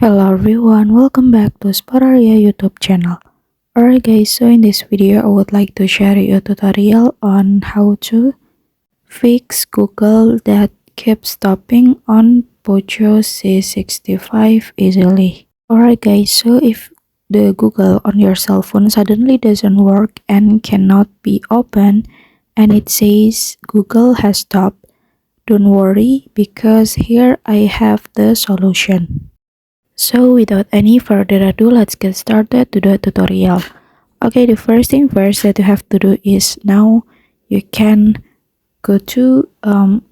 Hello everyone, welcome back to Spararia YouTube channel. Alright guys, so in this video I would like to share you a tutorial on how to fix Google that keeps stopping on Poco C65 easily. Alright guys, so if the Google on your cell phone suddenly doesn't work and cannot be opened and it says Google has stopped, don't worry because here I have the solution. So without any further ado, let's get started to the tutorial. Okay, the first thing first that you have to do is now you can go to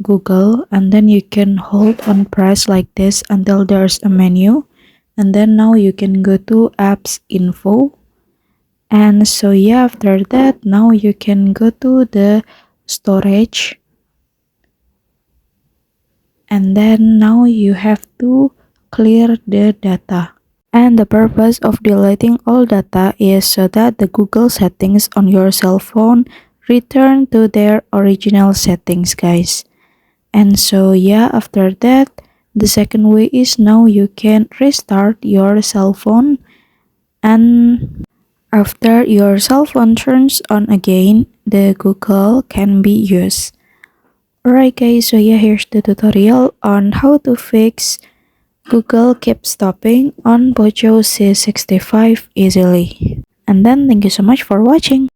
Google and then you can hold on press like this until there's a menu, and then now you can go to apps info, and so yeah, after that now you can go to the storage, and then now you have to clear the data. And the purpose of deleting all data is so that the Google settings on your cell phone return to their original settings, guys. And so yeah, after that, the second way is now you can restart your cell phone, and after your cell phone turns on again, the Google can be used. Alright guys, so yeah, here's the tutorial on how to fix Google keeps stopping on Poco C65 easily. And then thank you so much for watching.